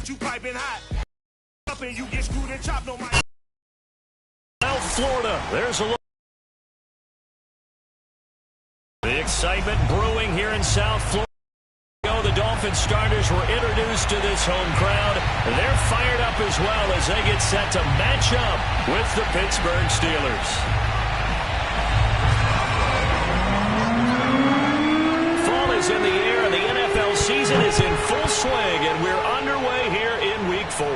got you piping hot. Up and you get screwed and chopped on my. South Florida, there's a look. The excitement brewing here in South Florida. The Dolphins starters were introduced to this home crowd. They're fired up as well as they get set to match up with the Pittsburgh Steelers. Fall is in the air and the NFL season is in full swing, and we're underway here in Week 4.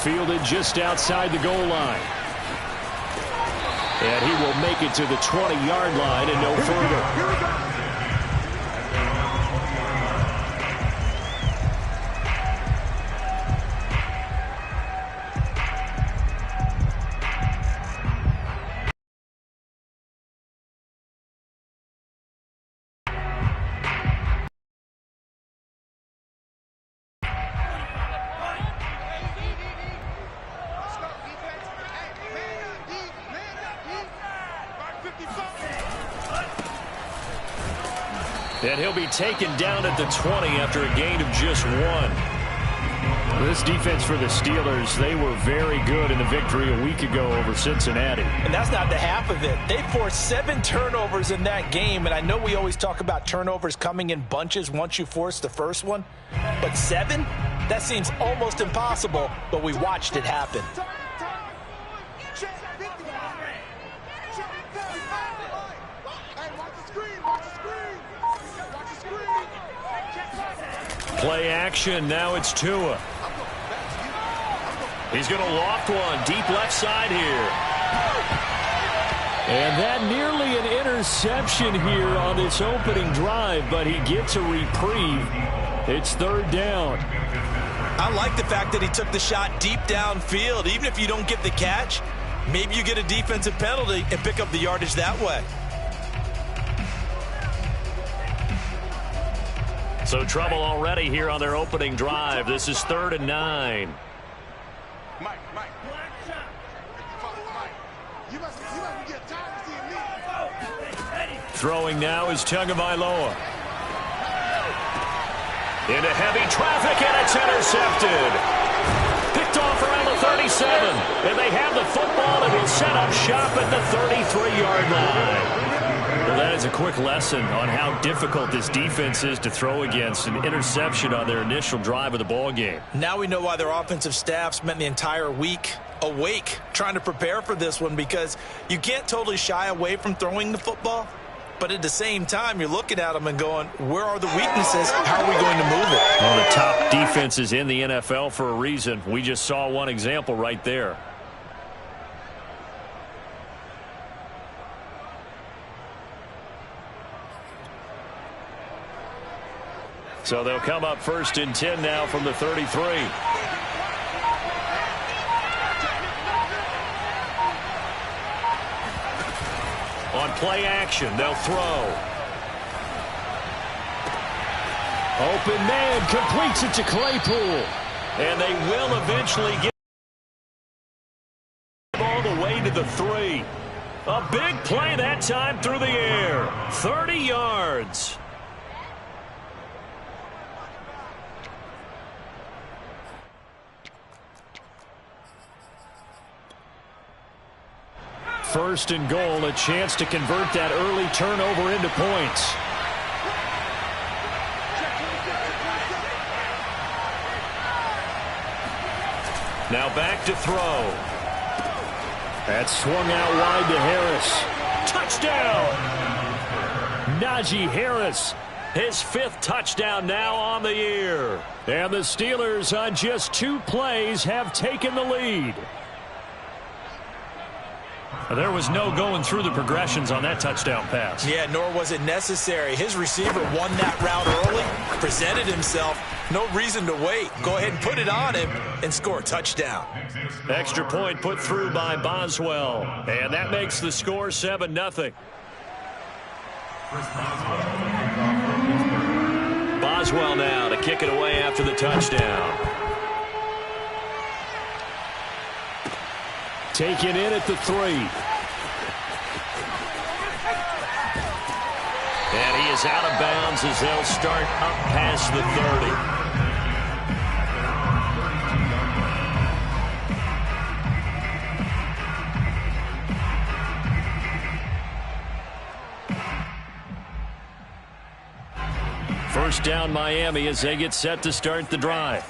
Fielded just outside the goal line. And he will make it to the 20-yard line and no further. And he'll be taken down at the 20 after a gain of just 1. This defense for the Steelers, they were very good in the victory a week ago over Cincinnati. And that's not the half of it. They forced 7 turnovers in that game, and I know we always talk about turnovers coming in bunches once you force the first one, but 7? That seems almost impossible, but we watched it happen. Play action, now it's Tua. He's going to loft one, deep left side here. And that nearly an interception here on this opening drive, but he gets a reprieve. It's 3rd down. I like the fact that he took the shot deep downfield. Even if you don't get the catch, maybe you get a defensive penalty and pick up the yardage that way. So trouble already here on their opening drive. This is 3rd and 9. Throwing now is Tagovailoa. Into heavy traffic, and it's intercepted. Picked off around the 37. And they have the football and will set up shop at the 33-yard line. Well, that is a quick lesson on how difficult this defense is to throw against. An interception on their initial drive of the ball game. Now we know why their offensive staff spent the entire week awake trying to prepare for this one, because you can't totally shy away from throwing the football, but at the same time you're looking at them and going, where are the weaknesses? How are we going to move it? One of the top defenses in the NFL for a reason. We just saw one example right there. So they'll come up 1st and 10 now from the 33. On play action, they'll throw. Open man, completes it to Claypool. And they will eventually get all the way to the 3. A big play that time through the air. 30 yards. First and goal, a chance to convert that early turnover into points. Now back to throw. That swung out wide to Harris. Touchdown! Najee Harris, his 5th touchdown now on the year. And the Steelers on just 2 plays have taken the lead. There was no going through the progressions on that touchdown pass. Yeah, nor was it necessary. His receiver won that route early, presented himself. No reason to wait. Go ahead and put it on him and score a touchdown. Extra point put through by Boswell. And that makes the score 7-0. Boswell now to kick it away after the touchdown. Taken in at the 3. And he is out of bounds as they'll start up past the 30. first down Miami as they get set to start the drive.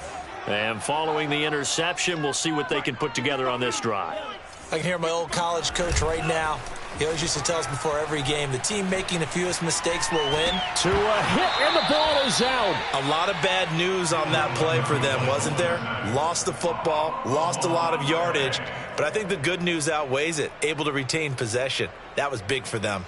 And following the interception, we'll see what they can put together on this drive. I can hear my old college coach right now. He always used to tell us before every game, the team making the fewest mistakes will win. To a hit, and the ball is out. A lot of bad news on that play for them, wasn't there? Lost the football, lost a lot of yardage, but I think the good news outweighs it. Able to retain possession. That was big for them.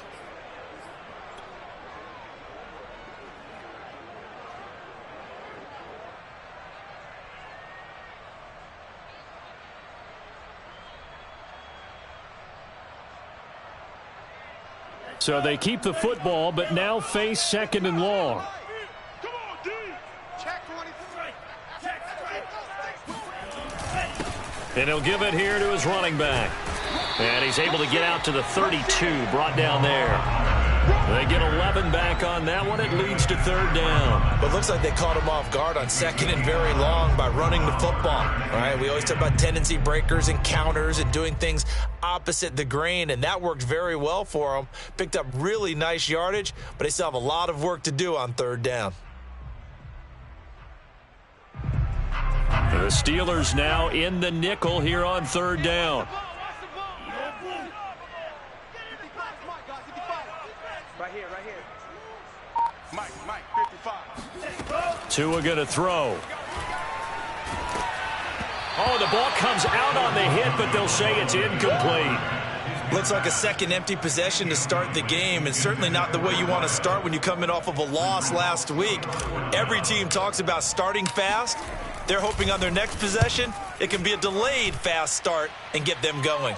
So they keep the football, but now face second and long. And he'll give it here to his running back. And he's able to get out to the 32, brought down there. They get 11 back on that one. It leads to third down. But it looks like they caught him off guard on second and very long by running the football. Right? We always talk about tendency breakers and counters and doing things opposite the grain, and that worked very well for them. Picked up really nice yardage, but they still have a lot of work to do on third down. The Steelers now in the nickel here on third down. Right here. Mike, 55. Tua going to throw. Oh, the ball comes out on the hit, but they'll say it's incomplete. Looks like a second empty possession to start the game, and certainly not the way you want to start when you come in off of a loss last week. Every team talks about starting fast. They're hoping on their next possession, it can be a delayed fast start and get them going.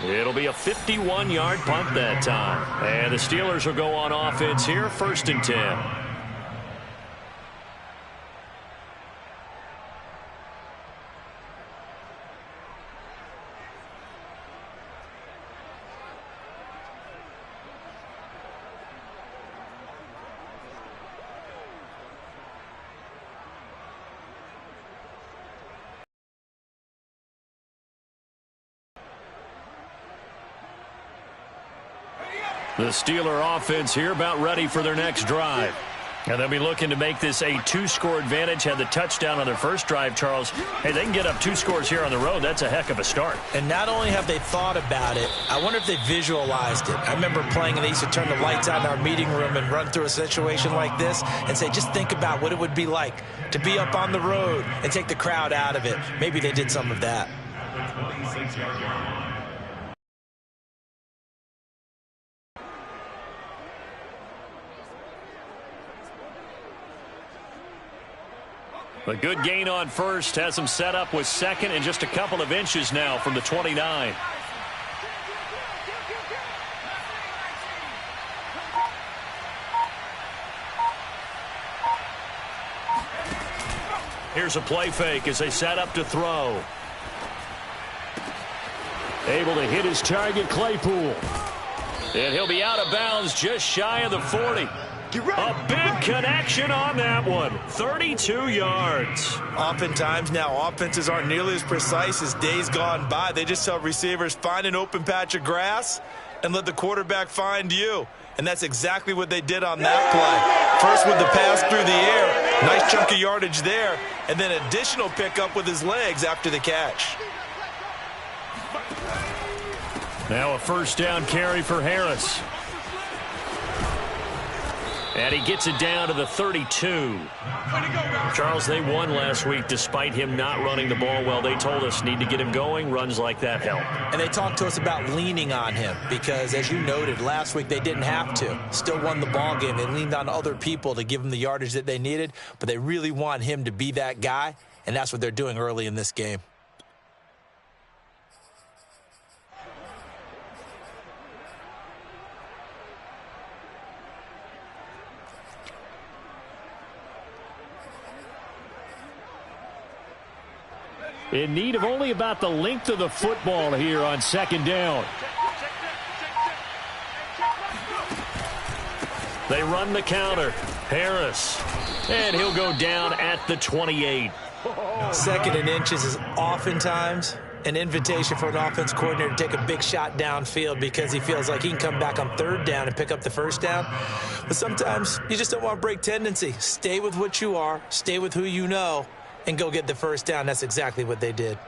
It'll be a 51-yard punt that time. And the Steelers will go on offense here, 1st and 10. The Steeler offense here about ready for their next drive. And they'll be looking to make this a 2-score advantage. Had the touchdown on their first drive, Charles. Hey, they can get up 2 scores here on the road. That's a heck of a start. And not only have they thought about it, I wonder if they visualized it. I remember playing, and they used to turn the lights out in our meeting room and run through a situation like this and say, just think about what it would be like to be up on the road and take the crowd out of it. Maybe they did some of that. A good gain on first has him set up with second and just a couple of inches now from the 29. Here's a play fake as they set up to throw. Able to hit his target, Claypool. And he'll be out of bounds just shy of the 40. A big connection on that one. 32 yards. Oftentimes now offenses aren't nearly as precise as days gone by. They just tell receivers, find an open patch of grass and let the quarterback find you. And that's exactly what they did on that play. First with the pass through the air. Nice chunk of yardage there. And then additional pickup with his legs after the catch. Now a first down carry for Harris. And he gets it down to the 32. Charles, they won last week despite him not running the ball well. They told us need to get him going. Runs like that help. And they talked to us about leaning on him because, as you noted, last week they didn't have to. Still won the ball game. They leaned on other people to give them the yardage that they needed, but they really want him to be that guy, and that's what they're doing early in this game. In need of only about the length of the football here on second down. They run the counter. Harris. And he'll go down at the 28. Second and inches is oftentimes an invitation for an offense coordinator to take a big shot downfield because he feels like he can come back on third down and pick up the first down. But sometimes you just don't want to break tendency. Stay with what you are, stay with who you know, and go get the first down. That's exactly what they did.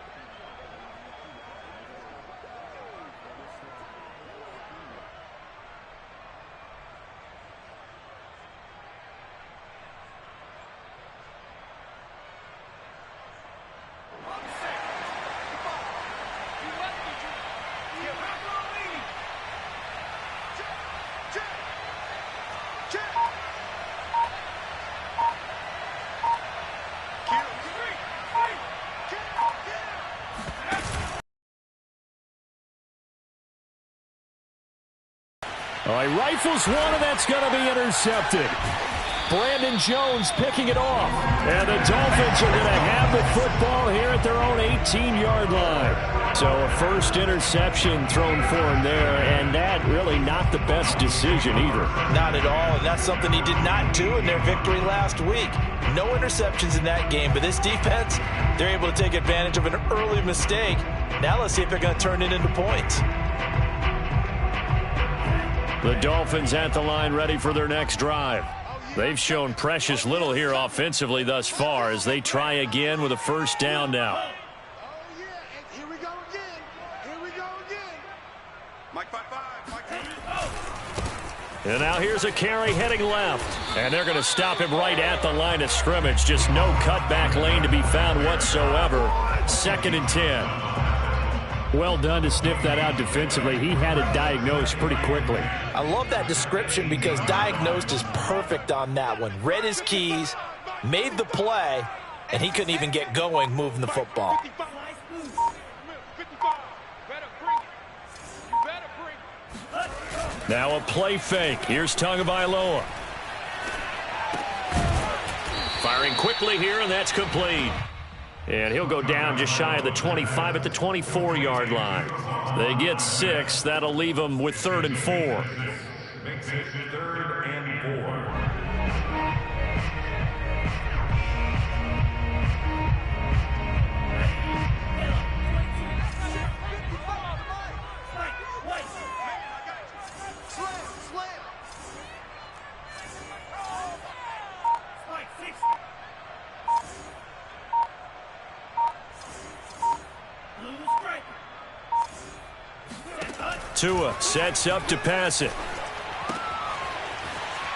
All right, rifles one, and that's going to be intercepted. Brandon Jones picking it off. And the Dolphins are going to have the football here at their own 18-yard line. So a first interception thrown for him there, and that really not the best decision either. Not at all, and that's something he did not do in their victory last week. No interceptions in that game, but this defense, they're able to take advantage of an early mistake. Now let's see if they're going to turn it into points. The Dolphins at the line ready for their next drive. They've shown precious little here offensively thus far as they try again with a first down now. Oh, yeah. Here we go again. Here we go again. Mike 5-5. Mike 2. And now here's a carry heading left. And they're going to stop him right at the line of scrimmage. Just no cutback lane to be found whatsoever. 2nd and 10. Well done to sniff that out defensively. He had it diagnosed pretty quickly. I love that description because diagnosed is perfect on that one. Read his keys, made the play, and he couldn't even get going moving the football. Now a play fake. Here's Tagovailoa. Firing quickly here, and that's complete. And he'll go down just shy of the 25 at the 24-yard line. They get 6. That'll leave them with 3rd and 4. Makes it 3rd and 4. Tua sets up to pass it.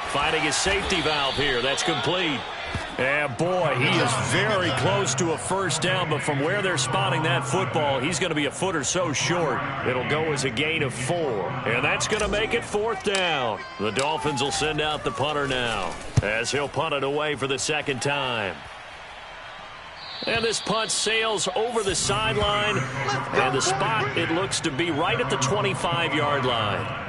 Finding his safety valve here. That's complete. And boy, he is very close to a first down, but from where they're spotting that football, he's going to be a foot or so short. It'll go as a gain of 4. And that's going to make it 4th down. The Dolphins will send out the punter now as he'll punt it away for the 2nd time. And this punt sails over the sideline, and the spot, it looks to be right at the 25-yard line.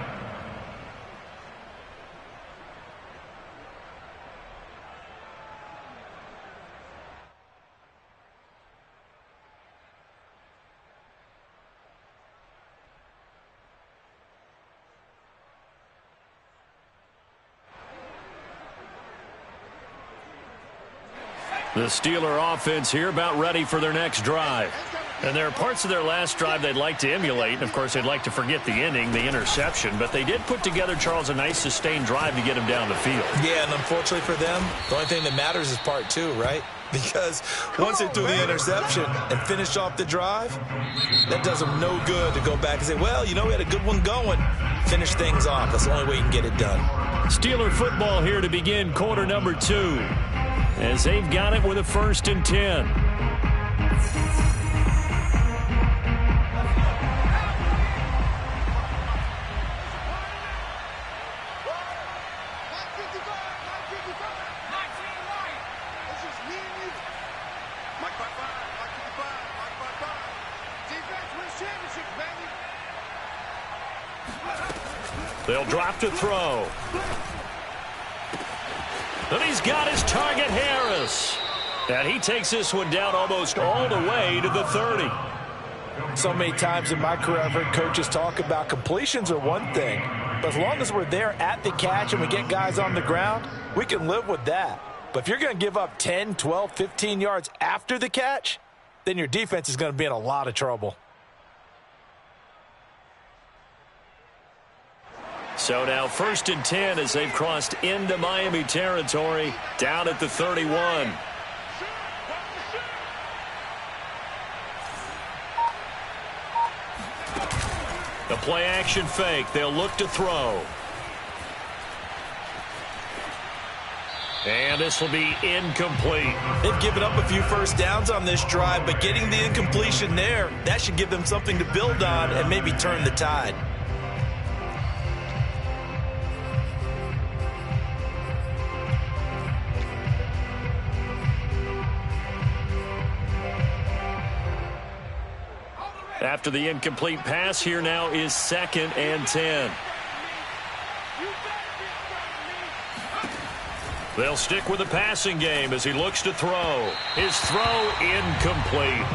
The Steeler offense here about ready for their next drive. And there are parts of their last drive they'd like to emulate. And, of course, they'd like to forget the inning, the interception. But they did put together, Charles, a nice sustained drive to get him down the field. Yeah, and unfortunately for them, the only thing that matters is part 2, right? Because once they threw the interception and finished off the drive, that does them no good to go back and say, well, you know, we had a good one going. Finish things off. That's the only way you can get it done. Steeler football here to begin quarter number 2. As they've got it with a 1st and 10. They'll drop to throw. And he's got his target, Harris. And he takes this one down almost all the way to the 30. So many times in my career, I've heard coaches talk about completions are one thing. But as long as we're there at the catch and we get guys on the ground, we can live with that. But if you're going to give up 10, 12, 15 yards after the catch, then your defense is going to be in a lot of trouble. So now 1st and 10 as they've crossed into Miami territory down at the 31. The play action fake. They'll look to throw. And this will be incomplete. They've given up a few first downs on this drive, but getting the incompletion there, that should give them something to build on and maybe turn the tide. After the incomplete pass, here now is 2nd and 10. They'll stick with the passing game as he looks to throw. His throw incomplete.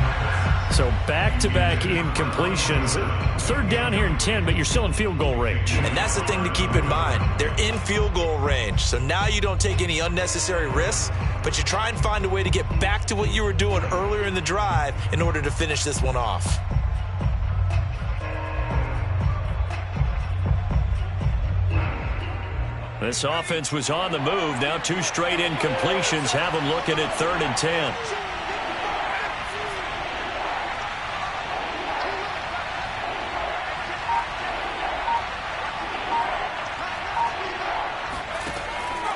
So back-to-back incompletions. 3rd down here and 10, but you're still in field goal range. And that's the thing to keep in mind. They're in field goal range. So now you don't take any unnecessary risks, but you try and find a way to get back to what you were doing earlier in the drive in order to finish this one off. This offense was on the move. Now 2 straight incompletions have them looking at 3rd and 10.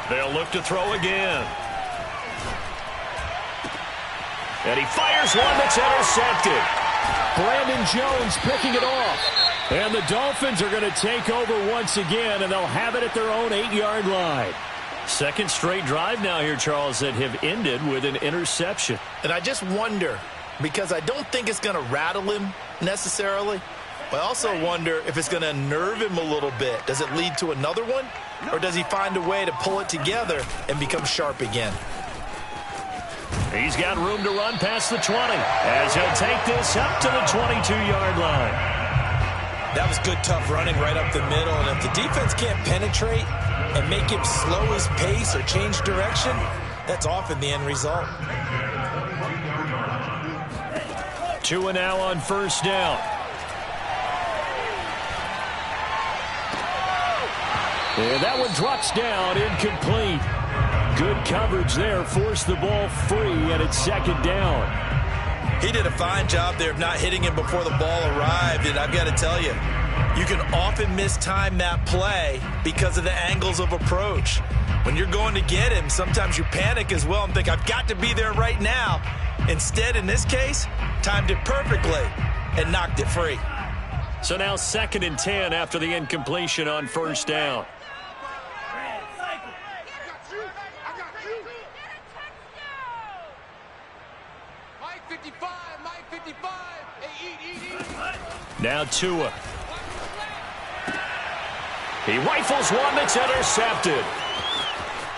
They'll look to throw again. And he fires one that's intercepted. Brandon Jones picking it off. And the Dolphins are going to take over once again, and they'll have it at their own 8-yard line. 2nd straight drive now here, Charles, that have ended with an interception. And I just wonder, because I don't think it's going to rattle him necessarily, but I also wonder if it's going to nerve him a little bit. Does it lead to another one, or does he find a way to pull it together and become sharp again? He's got room to run past the 20 as he'll take this up to the 22-yard line. That was good, tough running right up the middle. And if the defense can't penetrate and make him slow his pace or change direction, that's often the end result. 2 now on 1st down. And that one drops down, incomplete. Good coverage there, forced the ball free, and it's 2nd down. He did a fine job there of not hitting him before the ball arrived, and I've got to tell you, you can often mistime that play because of the angles of approach. When you're going to get him, sometimes you panic as well and think, I've got to be there right now. Instead, in this case, timed it perfectly and knocked it free. So now 2nd and 10 after the incompletion on 1st down. Now Tua. He rifles one that's intercepted.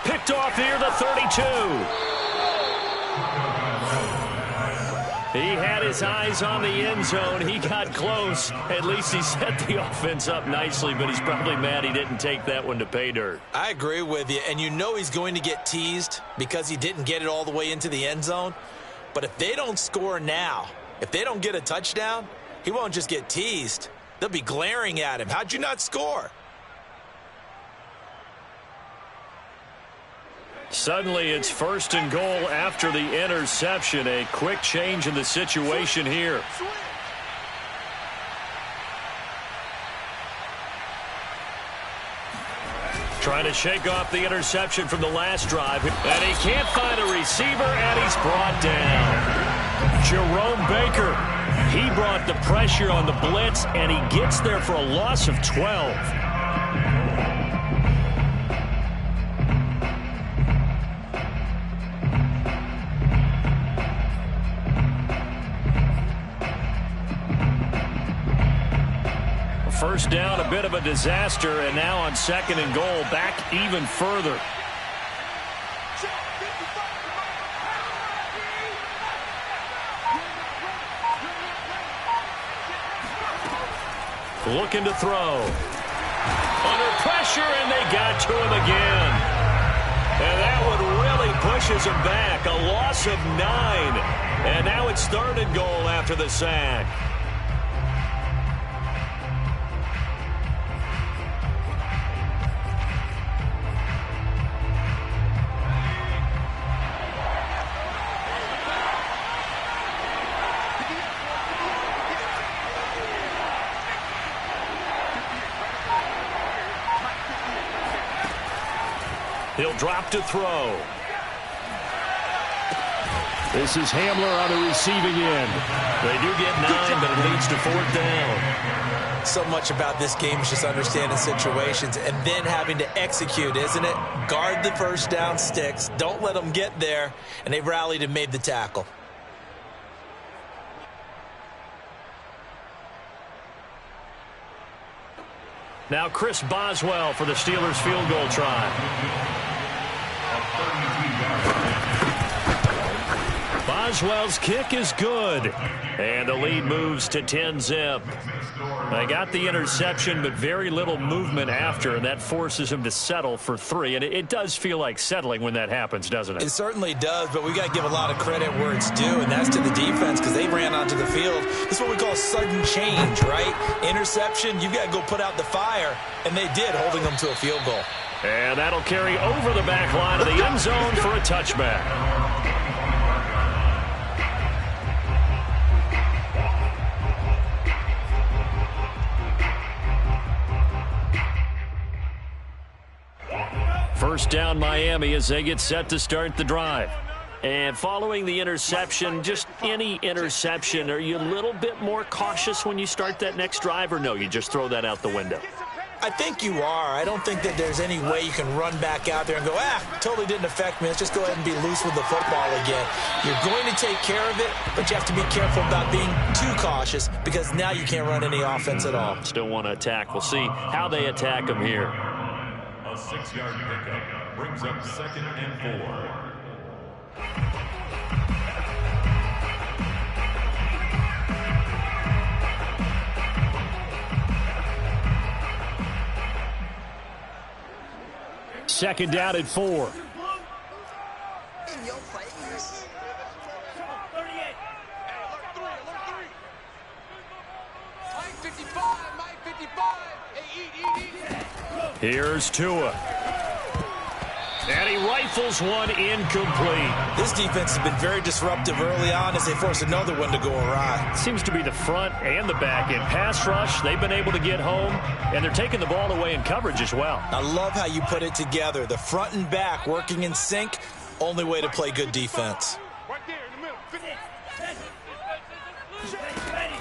Picked off near the 32. He had his eyes on the end zone. He got close. At least he set the offense up nicely, but he's probably mad he didn't take that one to pay dirt. I agree with you, and you know he's going to get teased because he didn't get it all the way into the end zone. But if they don't score now, if they don't get a touchdown, he won't just get teased. They'll be glaring at him. How'd you not score? Suddenly, it's 1st and goal after the interception. A quick change in the situation here. Trying to shake off the interception from the last drive. And he can't find a receiver, and he's brought down. Jerome Baker. He brought the pressure on the blitz, and he gets there for a loss of 12. First down, a bit of a disaster, and now on 2nd and goal, back even further. Looking to throw. Under pressure, and they got to him again. And that one really pushes him back. A loss of 9. And now it's 3rd and goal after the sack. He'll drop to throw. This is Hamler on the receiving end. They do get 9, but it leads to 4th down. So much about this game is just understanding situations and then having to execute, isn't it? Guard the first down sticks. Don't let them get there. And they rallied and made the tackle. Now Chris Boswell for the Steelers field goal try. Boswell's kick is good. And the lead moves to 10-zip. They got the interception, but very little movement after, and that forces him to settle for 3. And it does feel like settling when that happens, doesn't it? It certainly does, but we got to give a lot of credit where it's due, and that's to the defense because they ran onto the field. This is what we call sudden change, right? Interception, you've got to go put out the fire, and they did, holding them to a field goal. And that'll carry over the back line of the end zone for a touchback. First down Miami as they get set to start the drive. And following the interception, just any interception, are you a little bit more cautious when you start that next drive, or no, you just throw that out the window? I think you are. I don't think that there's any way you can run back out there and go, totally didn't affect me. Let's just go ahead and be loose with the football again. You're going to take care of it, but you have to be careful about being too cautious because now you can't run any offense at all. Still want to attack. We'll see how they attack them here. A 6-yard pickup brings up 2nd and 4. Second down at 4. In your face. Mike 55, Mike 55. Hey, eat. Here's Tua. And he rifles one incomplete. This defense has been very disruptive early on as they force another one to go awry. Seems to be the front and the back end. Pass rush, they've been able to get home, and they're taking the ball away in coverage as well. I love how you put it together. The front and back working in sync, only way to play good defense. Right there in the middle.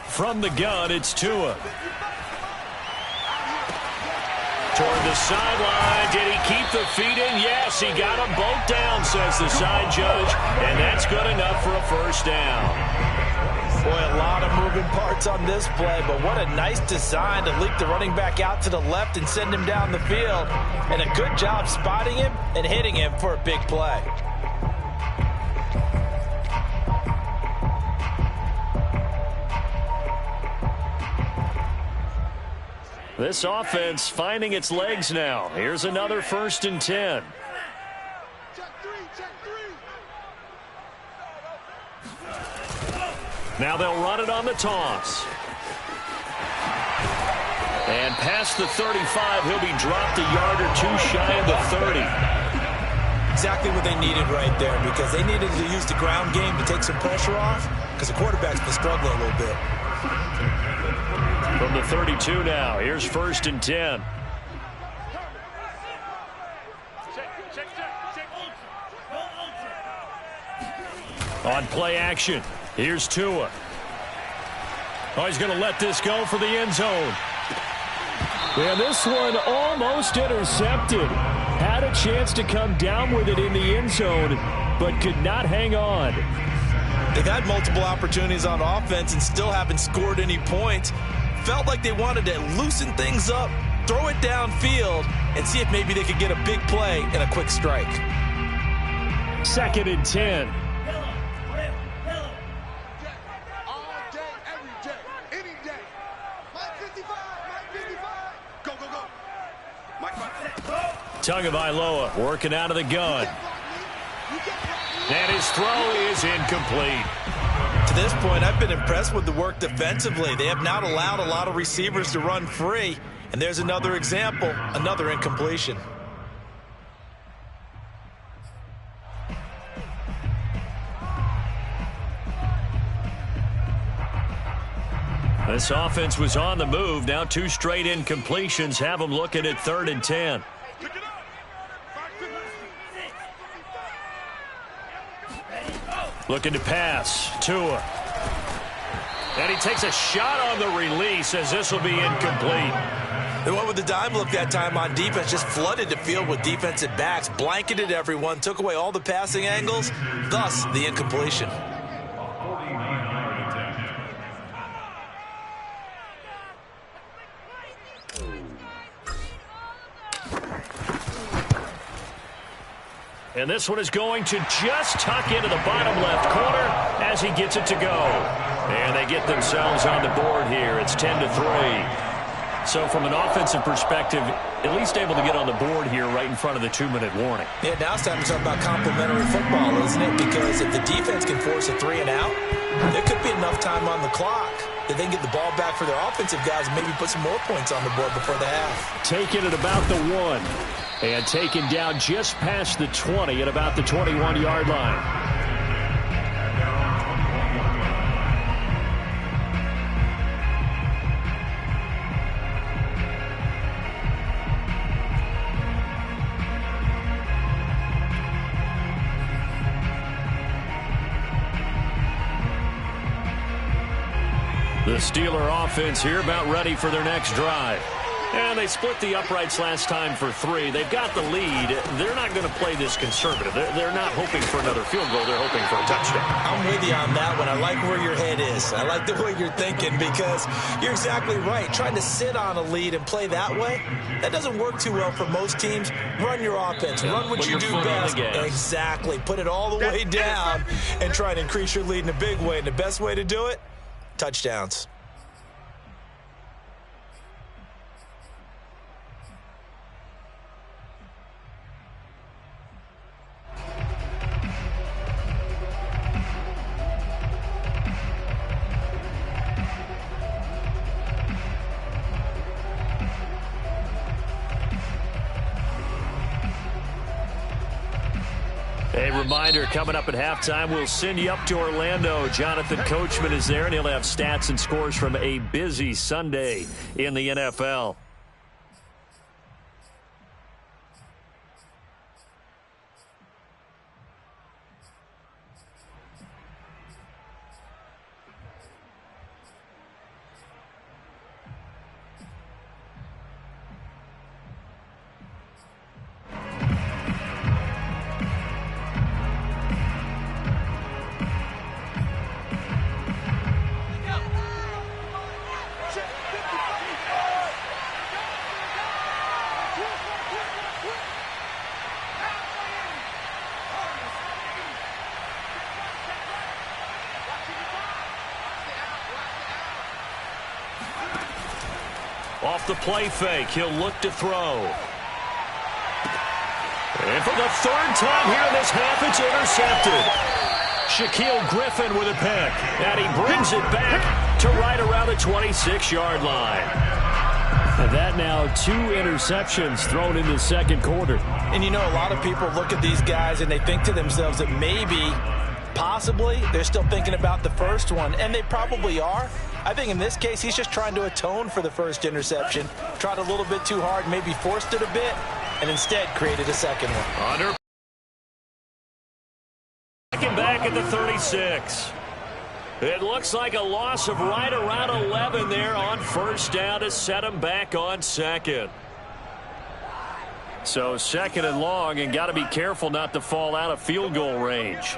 From the gun, it's Tua. Toward the sideline. Did he keep the feet in? Yes, he got them both down, says the side judge. And that's good enough for a first down. Boy, a lot of moving parts on this play, but what a nice design to leak the running back out to the left and send him down the field. And a good job spotting him and hitting him for a big play. This offense finding its legs now. Here's another 1st and 10. Now they'll run it on the toss. And past the 35, he'll be dropped a yard or two shy of the 30. Exactly what they needed right there because they needed to use the ground game to take some pressure off because the quarterback's been struggling a little bit. From the 32 now, here's 1st and 10. On play action, here's Tua. Oh, he's going to let this go for the end zone. And this one almost intercepted. Had a chance to come down with it in the end zone, but could not hang on. They've had multiple opportunities on offense and still haven't scored any points. Felt like they wanted to loosen things up, throw it downfield, and see if maybe they could get a big play and a quick strike. 2nd and 10. All day, every day, any day. Mike 55, Mike 55. Go, go, go. Mike 55. Tagovailoa working out of the gun. And his throw is incomplete. To this point, I've been impressed with the work defensively. They have not allowed a lot of receivers to run free. And there's another example, another incompletion. This offense was on the move. Now 2 straight incompletions have them looking at 3rd and 10. Looking to pass. Tua. And he takes a shot on the release as this will be incomplete. They went with the dime look that time on defense, just flooded the field with defensive backs, blanketed everyone, took away all the passing angles, thus the incompletion. And this one is going to just tuck into the bottom left corner as he gets it to go. And they get themselves on the board here. It's 10-3. So from an offensive perspective, at least able to get on the board here right in front of the 2-minute warning. Yeah, now it's time to talk about complementary football, isn't it? Because if the defense can force a 3 and out, there could be enough time on the clock that they can get the ball back for their offensive guys and maybe put some more points on the board before the half. Taken at about the 1. And taken down just past the 20 at about the 21-yard line. The Steeler offense here about ready for their next drive. And they split the uprights last time for 3. They've got the lead. They're not going to play this conservative. They're not hoping for another field goal. They're hoping for a touchdown. I'm with you on that one. I like where your head is. I like the way you're thinking because you're exactly right. Trying to sit on a lead and play that way, that doesn't work too well for most teams. Run your offense. Run what you do best. Exactly. Put it all the way down and try and increase your lead in a big way. And the best way to do it, touchdowns. A reminder, coming up at halftime, we'll send you up to Orlando. Jonathan Coachman is there, and he'll have stats and scores from a busy Sunday in the NFL. Off the play fake, he'll look to throw. And for the 3rd time here in this half, it's intercepted. Shaquille Griffin with a pick, and he brings it back to right around the 26-yard line. And that now 2 interceptions thrown in the second quarter. And you know, a lot of people look at these guys and they think to themselves that maybe, possibly, they're still thinking about the first one, and they probably are. I think in this case, he's just trying to atone for the first interception. Tried a little bit too hard, maybe forced it a bit, and instead created a second one. Under. Second back at the 36. It looks like a loss of right around 11 there on first down to set him back on second. So 2nd and long, and got to be careful not to fall out of field goal range.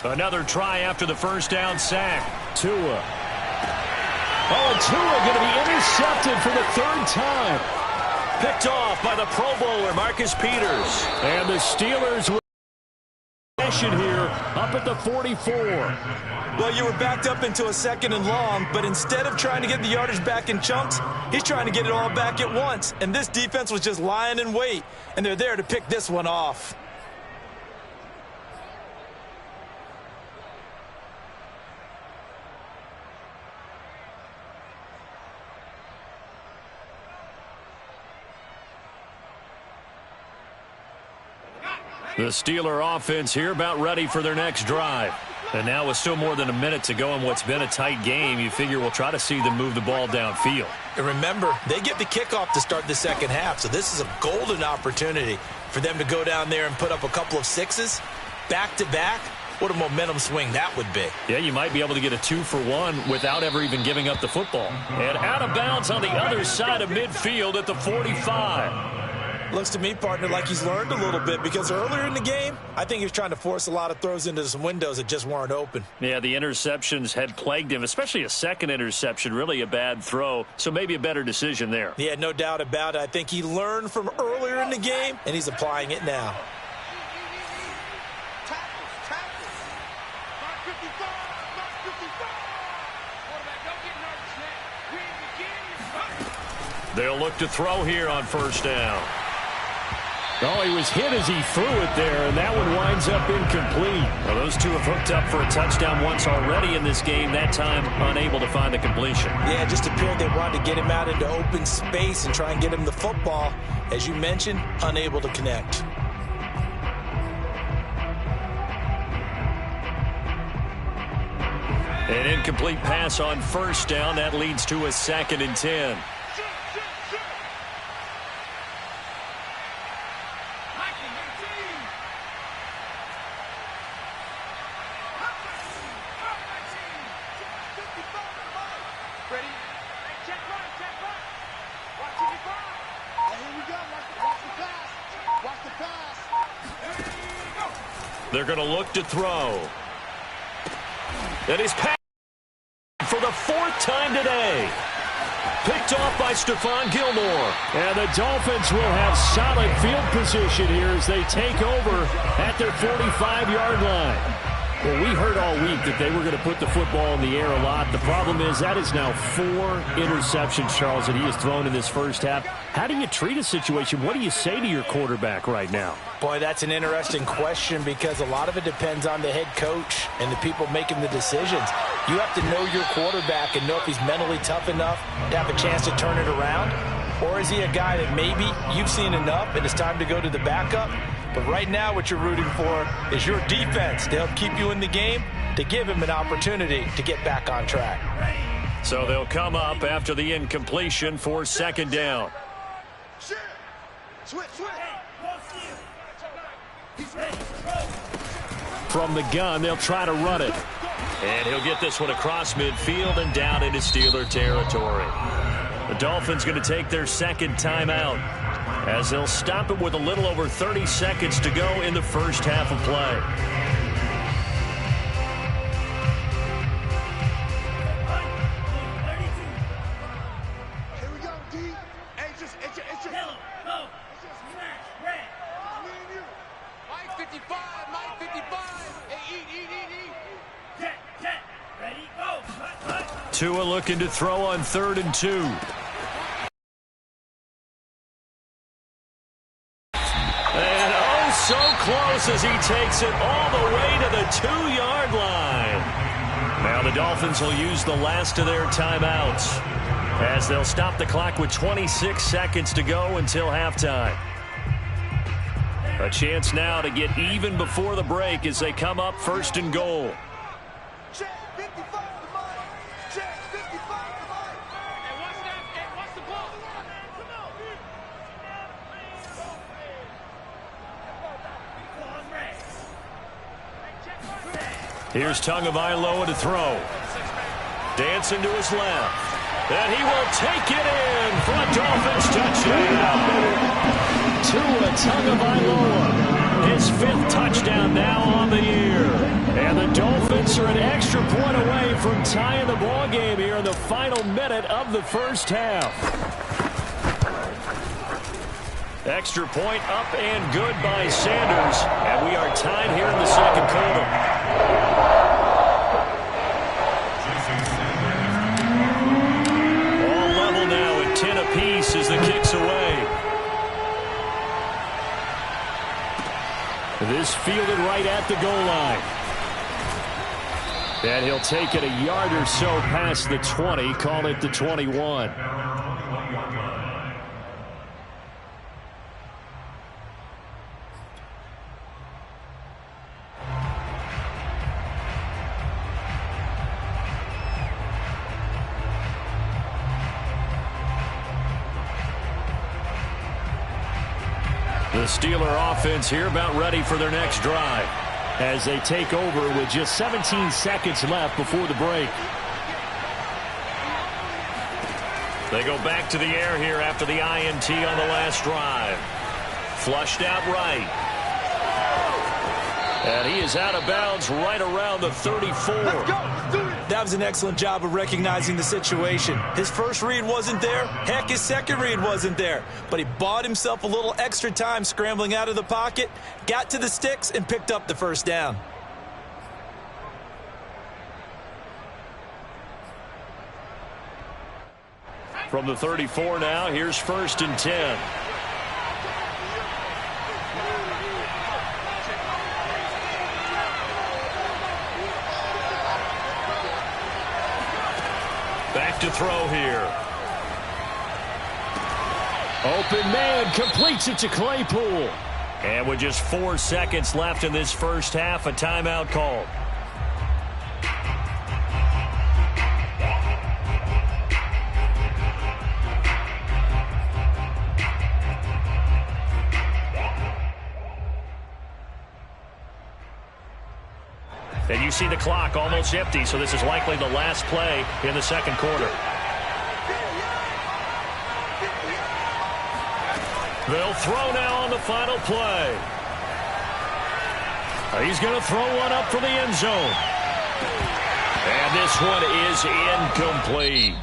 Another try after the first down sack. Tua. Oh, and Tua going to be intercepted for the 3rd time. Picked off by the Pro Bowler, Marcus Peters. And the Steelers with possession here up at the 44. Well, you were backed up into a 2nd and long, but instead of trying to get the yardage back in chunks, he's trying to get it all back at once. And this defense was just lying in wait, and they're there to pick this one off. The Steeler offense here about ready for their next drive. And now with still more than a minute to go in what's been a tight game, you figure we'll try to see them move the ball downfield. And remember, they get the kickoff to start the second half, so this is a golden opportunity For them to go down there and put up a couple of sixes back-to-back, what a momentum swing that would be. Yeah, you might be able to get a 2-for-1 without ever even giving up the football. And out of bounds on the other side of midfield at the 45. Looks to me, partner, like he's learned a little bit because earlier in the game, I think he was trying to force a lot of throws into some windows that just weren't open. Yeah, the interceptions had plagued him, especially a second interception, really a bad throw. So maybe a better decision there. Yeah, no doubt about it. I think he learned from earlier in the game, and he's applying it now. They'll look to throw here on first down. Oh, he was hit as he threw it there, and that one winds up incomplete. Well, those two have hooked up for a touchdown once already in this game, that time unable to find the completion. Yeah, it just appeared they wanted to get him out into open space and try and get him the football. As you mentioned, unable to connect. An incomplete pass on first down. That leads to a 2nd and 10. They're going to look to throw. And he's passed for the 4th time today. Picked off by Stephon Gilmore. And the Dolphins will have solid field position here as they take over at their 45-yard line. Well, we heard all week that they were going to put the football in the air a lot. The problem is that is now 4 interceptions, Charles, that he has thrown in this first half. How do you treat a situation? What do you say to your quarterback right now? Boy, that's an interesting question because a lot of it depends on the head coach and the people making the decisions. You have to know your quarterback and know if he's mentally tough enough to have a chance to turn it around. Or is he a guy that maybe you've seen enough and it's time to go to the backup? But right now what you're rooting for is your defense to help keep you in the game, to give him an opportunity to get back on track. So they'll come up after the incompletion for 2nd down. From the gun, they'll try to run it. And he'll get this one across midfield and down into Steeler territory. The Dolphins going to take their 2nd timeout as they'll stop it with a little over 30 seconds to go in the first half of play. Here we go, D. Hey, it's your. Yellow, go. Smash, red. Me and you. Mike 55, Mike 55. Hey, eat. Jet, ready, go. Tua looking to throw on 3rd and 2. So close as he takes it all the way to the 2-yard line. Now the Dolphins will use the last of their timeouts as they'll stop the clock with 26 seconds to go until halftime. A chance now to get even before the break as they come up 1st and goal. Here's Tagovailoa to throw. Dancing to his left. And he will take it in for a Dolphins touchdown. Tua Tagovailoa. His 5th touchdown now on the year. And the Dolphins are an extra point away from tying the ball game here in the final minute of the first half. Extra point up and good by Sanders. And we are tied here in the 2nd quarter. All level now at 10 apiece as the kick's away. This fielded right at the goal line. And he'll take it a yard or so past the 20, call it the 21. The The Steeler offense here about ready for their next drive as they take over with just 17 seconds left before the break. They go back to the air here after the INT on the last drive. Flushed out right. And he is out of bounds right around the 34. Let's go. Let's do it. That was an excellent job of recognizing the situation. His first read wasn't there. Heck, his second read wasn't there. But he bought himself a little extra time scrambling out of the pocket, got to the sticks, and picked up the first down. From the 34 now, here's 1st and 10. Back to throw here. Open man completes it to Claypool. And with just 4 seconds left in this first half, a timeout called. And you see the clock almost empty, so this is likely the last play in the second quarter. They'll throw now on the final play. He's going to throw one up for the end zone. And this one is incomplete.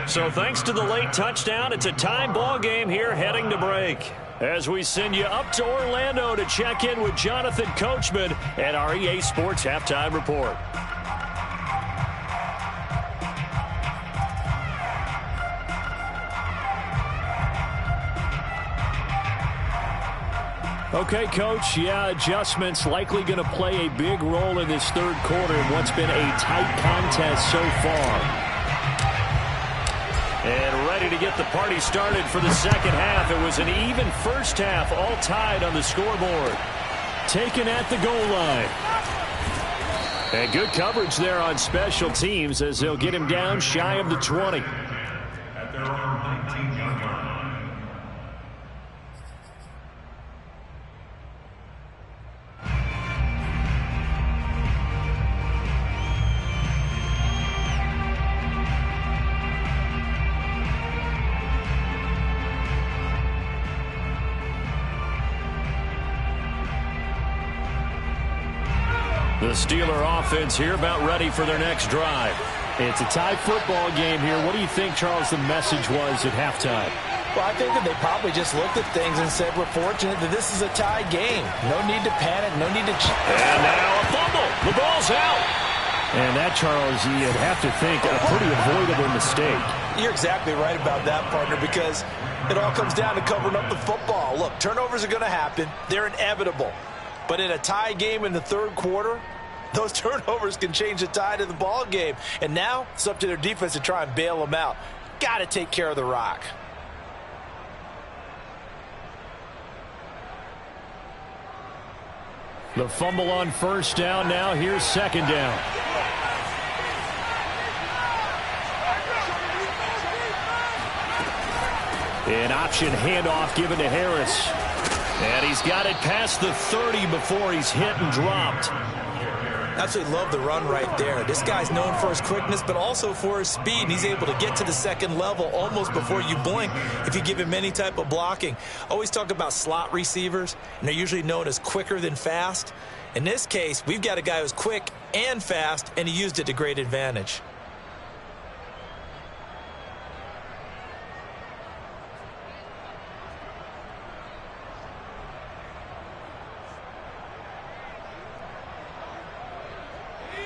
So thanks to the late touchdown, it's a tie ball game here heading to break. As we send you up to Orlando to check in with Jonathan Coachman at our EA Sports Halftime Report. Okay, Coach, yeah, adjustments likely going to play a big role in this third quarter in what's been a tight contest so far. And ready to get the party started for the second half. It was an even first half, all tied on the scoreboard. Taken at the goal line. And good coverage there on special teams as they'll get him down shy of the 20. At their own 19-yard line. The Steeler offense here about ready for their next drive. It's a tie football game here. What do you think, Charles, the message was at halftime? Well, I think that they probably just looked at things and said, we're fortunate that this is a tie game. No need to panic, no need to... And now a fumble. The ball's out. And that, Charles, you'd have to think a pretty avoidable mistake. You're exactly right about that, partner, because it all comes down to covering up the football. Look, turnovers are going to happen. They're inevitable. But in a tie game in the third quarter, those turnovers can change the tide of the ball game. And now it's up to their defense to try and bail them out. Got to take care of the rock. The fumble on first down. Now here's second down. An option handoff given to Harris. And he's got it past the 30 before he's hit and dropped. Absolutely love the run right there. This guy's known for his quickness, but also for his speed. And he's able to get to the second level almost before you blink if you give him any type of blocking. Always talk about slot receivers, and they're usually known as quicker than fast. In this case, we've got a guy who's quick and fast, and he used it to great advantage.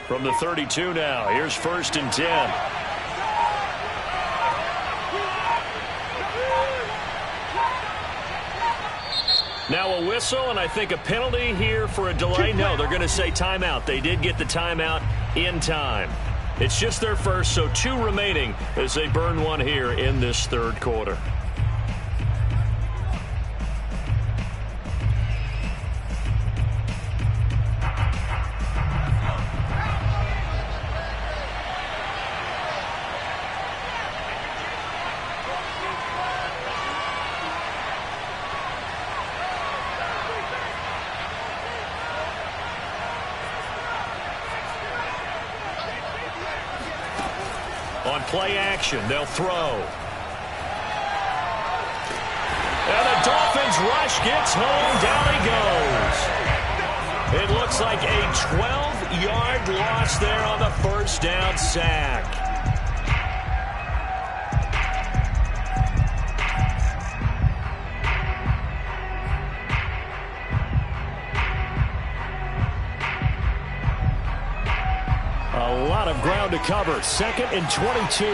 From the 32 now, here's 1st and 10. Now a whistle, and I think a penalty here for a delay. No, they're going to say timeout. They did get the timeout in time. It's just their first, so 2 remaining as they burn one here in this third quarter. On play action, they'll throw. And the Dolphins rush gets home. Down he goes. It looks like a 12-yard loss there on the first down sack. A lot of ground to cover. 2nd and 22.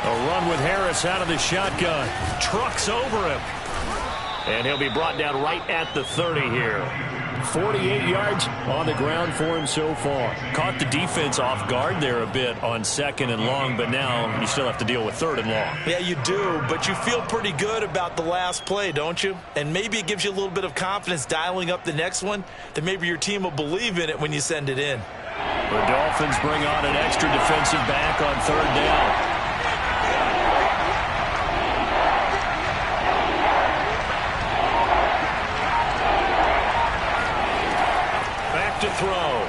A run with Harris out of the shotgun. Trucks over him. And he'll be brought down right at the 30 here. 48 yards on the ground for him so far. Caught the defense off guard there a bit on 2nd and long, but now you still have to deal with 3rd and long. Yeah, you do, but you feel pretty good about the last play, don't you? And maybe it gives you a little bit of confidence dialing up the next one, that maybe your team will believe in it when you send it in. The Dolphins bring on an extra defensive back on 3rd down. To throw.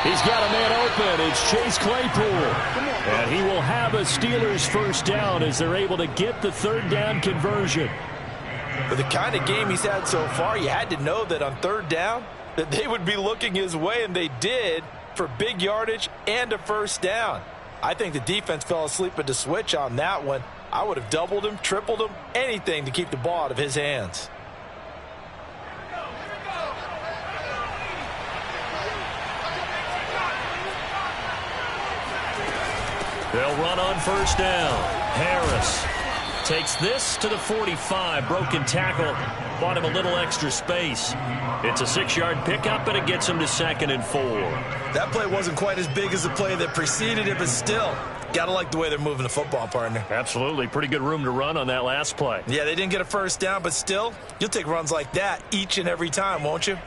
He's got a man open. It's Chase Claypool. And he will have a Steelers first down as they're able to get the 3rd down conversion. For the kind of game he's had so far, you had to know that on 3rd down that they would be looking his way, and they did, for big yardage and a first down. I think the defense fell asleep at the switch on that one. I would have doubled him, tripled him, anything to keep the ball out of his hands. They'll run on first down. Harris takes this to the 45. Broken tackle. Bought him a little extra space. It's a 6-yard pickup, and it gets him to 2nd and 4. That play wasn't quite as big as the play that preceded it, but still, got to like the way they're moving the football, partner. Absolutely. Pretty good room to run on that last play. Yeah, they didn't get a first down, but still, you'll take runs like that each and every time, won't you?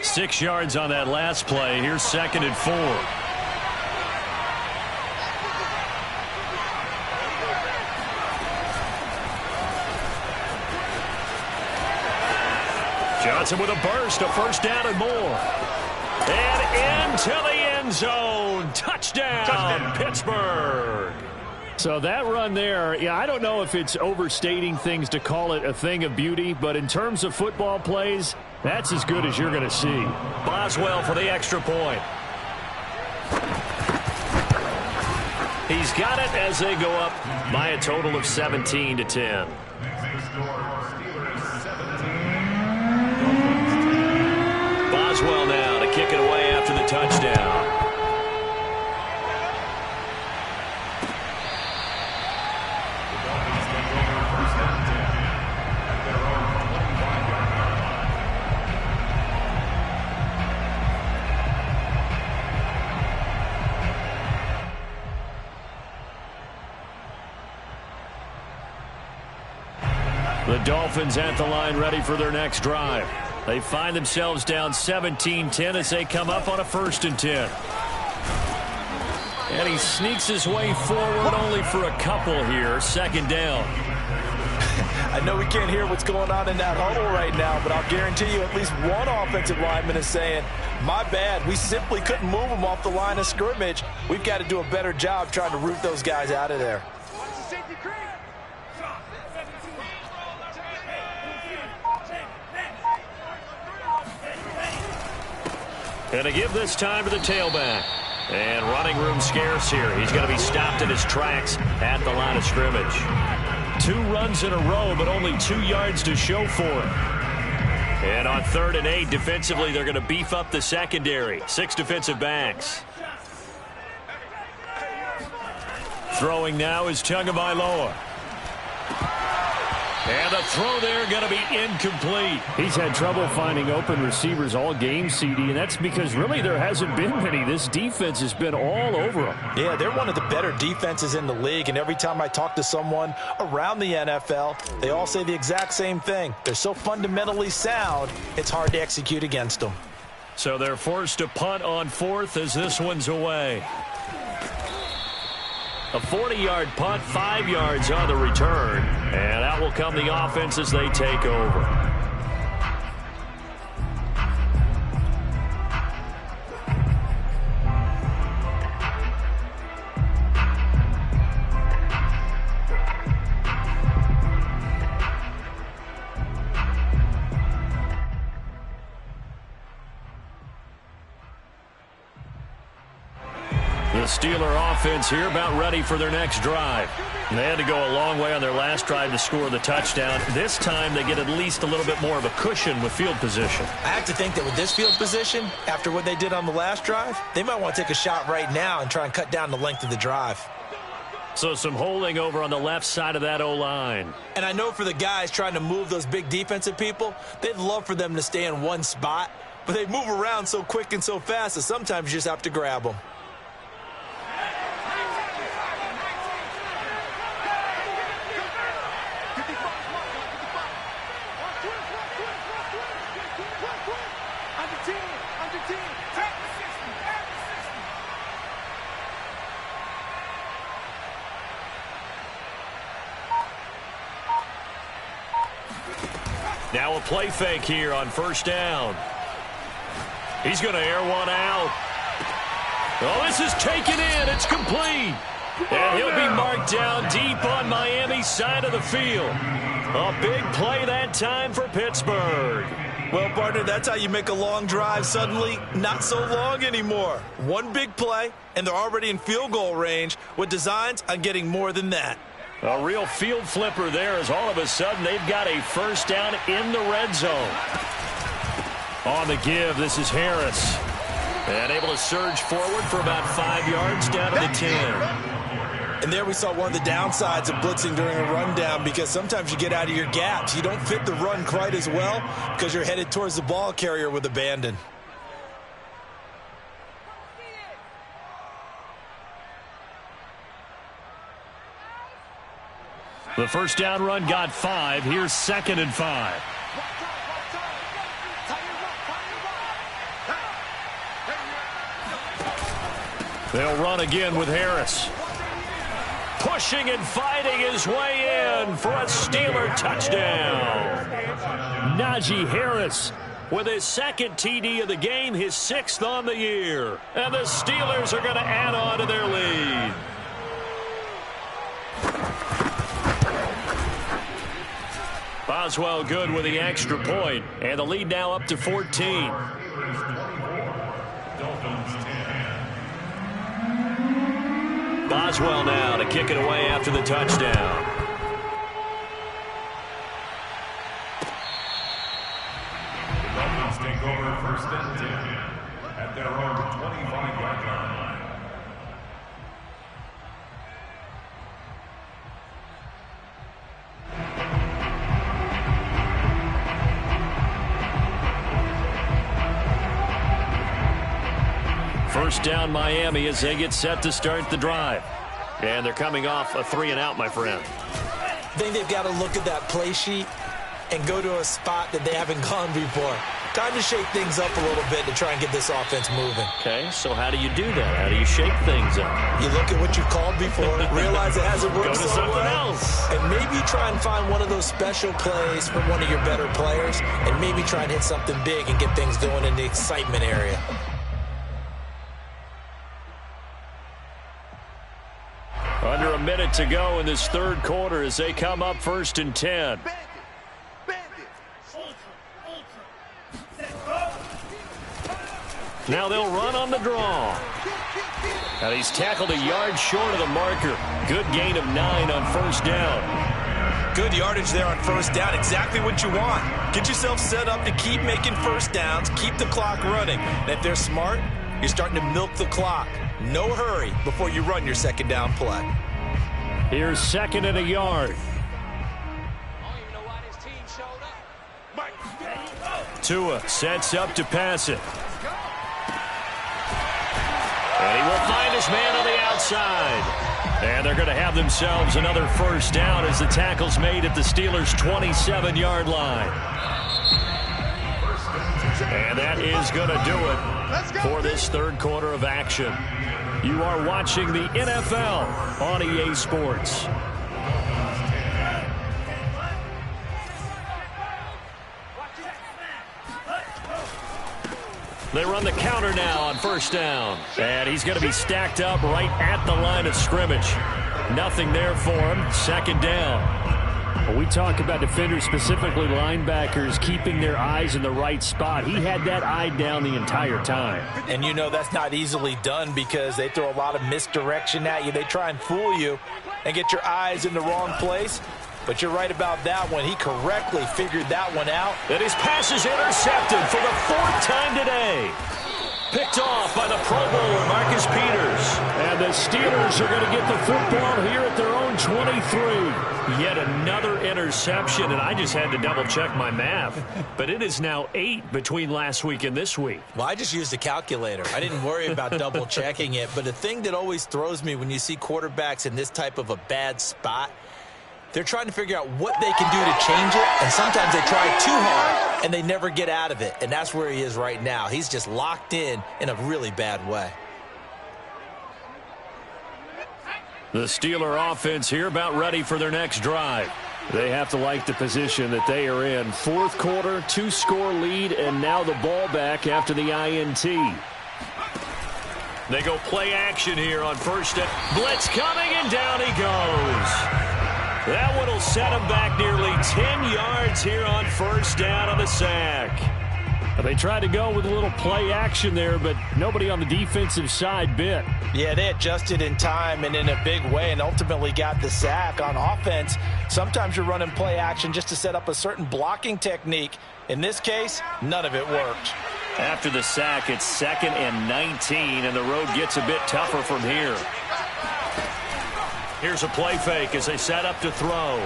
Six yards on that last play. Here's 2nd and 4. Johnson with a burst, a first down and more. And into the end zone. Touchdown, Pittsburgh. So that run there, yeah, I don't know if it's overstating things to call it a thing of beauty, but in terms of football plays, that's as good as you're going to see. Boswell for the extra point. He's got it as they go up by a total of 17-10. Boswell now to kick it away after the touchdown. The Dolphins at the line ready for their next drive. They find themselves down 17-10 as they come up on a 1st and 10. And he sneaks his way forward only for a couple here. 2nd down. I know we can't hear what's going on in that huddle right now, but I'll guarantee you at least one offensive lineman is saying, my bad, we simply couldn't move them off the line of scrimmage. We've got to do a better job trying to root those guys out of there. And to give this time to the tailback. And running room scarce here. He's going to be stopped in his tracks at the line of scrimmage. 2 runs in a row, but only 2 yards to show for it. And on 3rd and 8, defensively, they're going to beef up the secondary. 6 defensive backs. Throwing now is Tagovailoa. And the throw there going to be incomplete. He's had trouble finding open receivers all game, CD, and that's because really there hasn't been many. This defense has been all over them. Yeah, they're one of the better defenses in the league, and every time I talk to someone around the NFL, they all say the exact same thing. They're so fundamentally sound, it's hard to execute against them. So they're forced to punt on 4th as this one's away. A 40-yard punt, 5 yards on the return. And out will come the offense as they take over. The Steeler offense here about ready for their next drive. They had to go a long way on their last drive to score the touchdown. This time they get at least a little bit more of a cushion with field position. I have to think that with this field position, after what they did on the last drive, they might want to take a shot right now and try and cut down the length of the drive. So some holding over on the left side of that O-line. And I know for the guys trying to move those big defensive people, they'd love for them to stay in one spot, but they move around so quick and so fast that sometimes you just have to grab them. Now a play fake here on first down. He's going to air one out. Oh, this is taken in. It's complete. And he'll be marked down deep on Miami's side of the field. A big play that time for Pittsburgh. Well, partner, that's how you make a long drive suddenly not so long anymore. One big play, and they're already in field goal range with designs on getting more than that. A real field flipper there as all of a sudden they've got a first down in the red zone. On the give, this is Harris. And able to surge forward for about 5 yards down to the 10. And there we saw one of the downsides of blitzing during a rundown because sometimes you get out of your gaps. You don't fit the run quite as well because you're headed towards the ball carrier with abandon. The first down run got 5. Here's 2nd and 5. They'll run again with Harris. Pushing and fighting his way in for a Steeler touchdown. Najee Harris with his 2nd TD of the game, his 6th on the year. And the Steelers are going to add on to their lead. Boswell good with the extra point, and the lead now up to 14. Boswell now to kick it away after the touchdown. The Dolphins take over 1st and 10 at their own 25-yard line. First down Miami as they get set to start the drive. And they're coming off a 3-and-out, my friend. I think they've got to look at that play sheet and go to a spot that they haven't gone before. Time to shake things up a little bit to try and get this offense moving. Okay, so how do you do that? How do you shake things up? You look at what you called before, realize it hasn't worked Go to so something well, else. and maybe try and find one of those special plays from one of your better players, and maybe try and hit something big and get things going in the excitement area. Under a minute to go in this 3rd quarter as they come up 1st and 10. Now they'll run on the draw. And he's tackled a yard short of the marker. Good gain of 9 on 1st down. Good yardage there on 1st down. Exactly what you want. Get yourself set up to keep making 1st downs, keep the clock running. And if they're smart, you're starting to milk the clock. No hurry before you run your 2nd down play. Here's 2nd and a yard. Tua sets up to pass it. And he will find his man on the outside. And they're going to have themselves another 1st down as the tackle's made at the Steelers' 27-yard line. And that is going to do it for this third quarter of action. You are watching the NFL on EA Sports. They run the counter now on first down. And he's going to be stacked up right at the line of scrimmage. Nothing there for him. Second down. When we talk about defenders, specifically linebackers, keeping their eyes in the right spot, he had that eye down the entire time. And you know that's not easily done because they throw a lot of misdirection at you. They try and fool you and get your eyes in the wrong place. But you're right about that one. He correctly figured that one out. And his pass is intercepted for the fourth time today. Picked off by the Pro Bowler, Marcus Peters. And the Steelers are going to get the football here at their own 23. Yet another interception, and I just had to double-check my math. But it is now 8 between last week and this week. Well, I just used a calculator. I didn't worry about double-checking it. But the thing that always throws me when you see quarterbacks in this type of a bad spot, they're trying to figure out what they can do to change it, and sometimes they try too hard, and they never get out of it. And that's where he is right now. He's just locked in a really bad way. The Steeler offense here about ready for their next drive. They have to like the position that they are in. Fourth quarter, 2-score lead, and now the ball back after the INT. They go play action here on first down. Blitz coming, and down he goes. That one will set him back nearly 10 yards here on first down on the sack. They tried to go with a little play action there, but nobody on the defensive side bit. Yeah, they adjusted in time and in a big way and ultimately got the sack. On offense, sometimes you're running play action just to set up a certain blocking technique. In this case, none of it worked. After the sack, it's 2nd and 19, and the road gets a bit tougher from here. Here's a play fake as they set up to throw.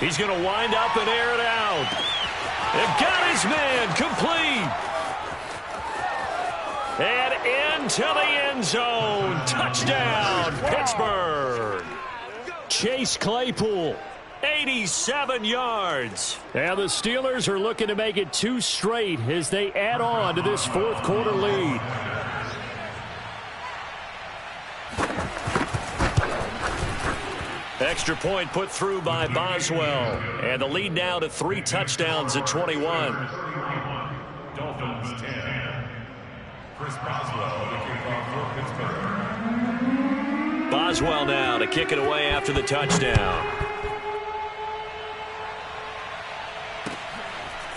He's going to wind up and air it out. They've got his man complete. And into the end zone. Touchdown, Pittsburgh. Chase Claypool, 87 yards. And the Steelers are looking to make it 2 straight as they add on to this fourth quarter lead. Extra point put through by Boswell. And the lead now to 3 touchdowns at 21. Dolphins 10. Chris Boswell, the kickoff for Pittsburgh. Boswell now to kick it away after the touchdown.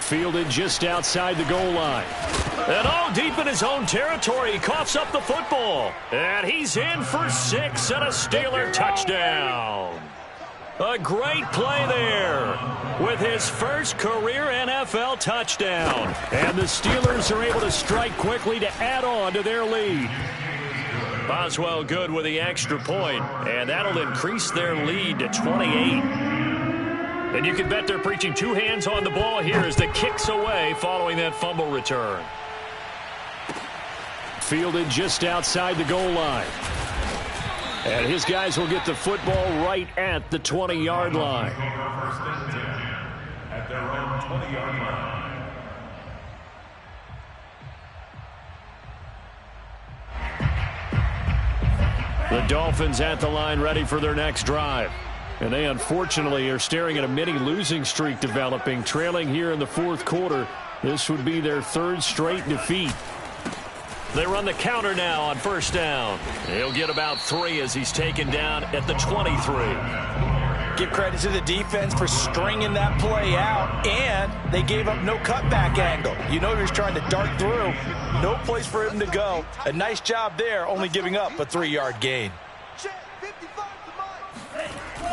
Fielded just outside the goal line. And all deep in his own territory, he coughs up the football. And he's in for 6 and a Steeler touchdown. A great play there with his first career NFL touchdown. And the Steelers are able to strike quickly to add on to their lead. Boswell good with the extra point, and that'll increase their lead to 28. And you can bet they're preaching 2 hands on the ball here as the kick's away following that fumble return. Fielded just outside the goal line. And his guys will get the football right at the 20-yard line. First and 10 at their own 20-yard line. The Dolphins at the line ready for their next drive. And they unfortunately are staring at a mini losing streak developing, trailing here in the fourth quarter. This would be their 3rd straight defeat. They run the counter now on first down. He'll get about 3 as he's taken down at the 23. Give credit to the defense for stringing that play out, and they gave up no cutback angle. You know he was trying to dart through. No place for him to go. A nice job there, only giving up a 3-yard gain.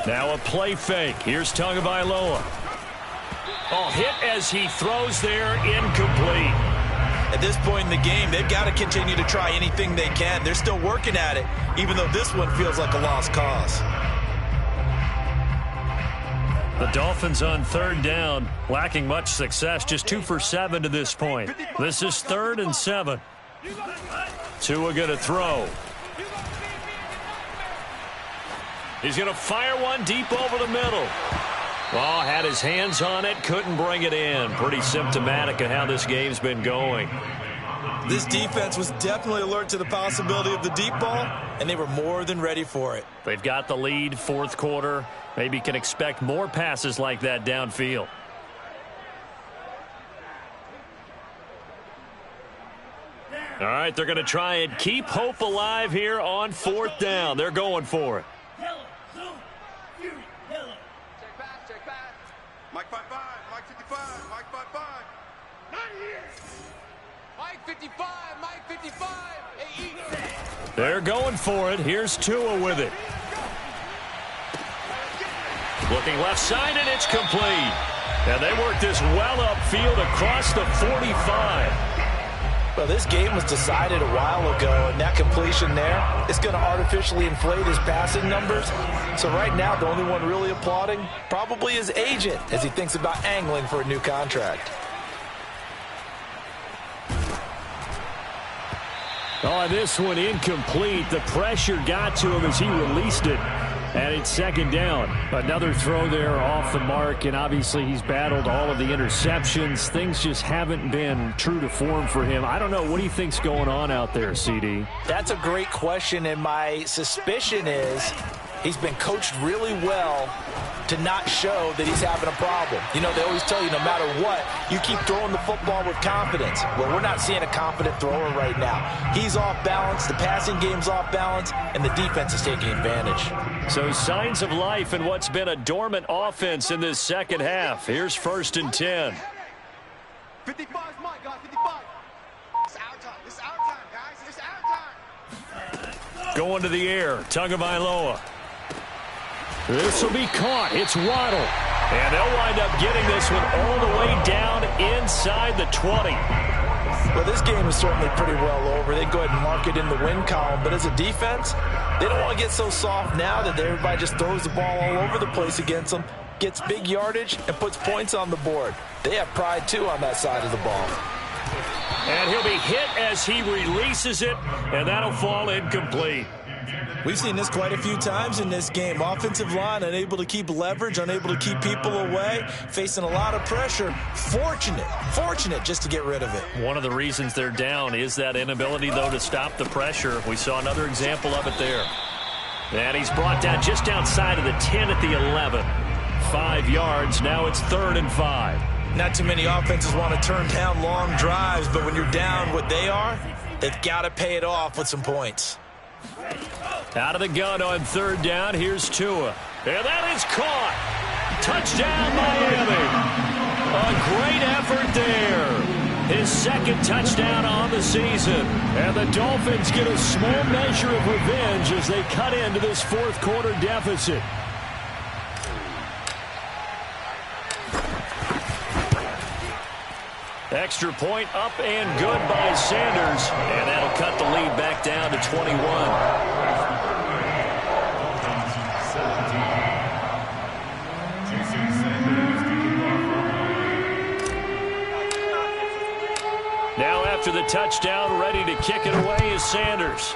Now a play fake. Here's Tagovailoa. Hit as he throws there, incomplete. At this point in the game, they've got to continue to try anything they can. They're still working at it, even though this one feels like a lost cause. The Dolphins on 3rd down, lacking much success, just 2 for 7 to this point. This is 3rd and 7. Tua going to throw. He's going to fire one deep over the middle. Oh, had his hands on it, couldn't bring it in. Pretty symptomatic of how this game's been going. This defense was definitely alert to the possibility of the deep ball, and they were more than ready for it. They've got the lead, fourth quarter. Maybe can expect more passes like that downfield. All right, they're going to try and keep hope alive here on fourth down. They're going for it. Mike 55, Mike 55, Mike 55. Not here. Mike 55, Mike 55. Hey, eat. They're going for it. Here's Tua with it. Looking left side, and it's complete. And they work this well upfield across the 45. Well, this game was decided a while ago, and that completion there is going to artificially inflate his passing numbers. So right now, the only one really applauding probably his agent as he thinks about angling for a new contract. Oh, this one incomplete. The pressure got to him as he released it. And it's second down. Another throw there off the mark, and obviously he's battled all of the interceptions. Things just haven't been true to form for him. I don't know. What do you think's going on out there, CD? That's a great question, and my suspicion is he's been coached really well to not show that he's having a problem. You know, they always tell you no matter what, you keep throwing the football with confidence. Well, we're not seeing a confident thrower right now. He's off balance, the passing game's off balance, and the defense is taking advantage. So signs of life in what's been a dormant offense in this second half. Here's 1st and 10. 55 is mine, guys, 55. It's our time. It's our time, guys. It's our time. Going to the air, Tagovailoa. This will be caught. It's Waddle. And they'll wind up getting this one all the way down inside the 20. Well, this game is certainly pretty well over. They go ahead and mark it in the win column. But as a defense, they don't want to get so soft now that everybody just throws the ball all over the place against them, gets big yardage, and puts points on the board. They have pride, too, on that side of the ball. And he'll be hit as he releases it, and that'll fall incomplete. We've seen this quite a few times in this game. Offensive line unable to keep leverage, unable to keep people away, facing a lot of pressure. Fortunate just to get rid of it. One of the reasons they're down is that inability, though, to stop the pressure. We saw another example of it there. And he's brought down just outside of the 10 at the 11. 5 yards. Now it's 3rd and 5. Not too many offenses want to turn down long drives, but when you're down what they are, they've got to pay it off with some points. Out of the gun on 3rd down. Here's Tua. And that is caught. Touchdown, Miami. A great effort there. His 2nd touchdown on the season. And the Dolphins get a small measure of revenge as they cut into this 4th quarter deficit. Extra point up and good by Sanders. And that'll cut the lead back down to 21. Now after the touchdown, ready to kick it away is Sanders.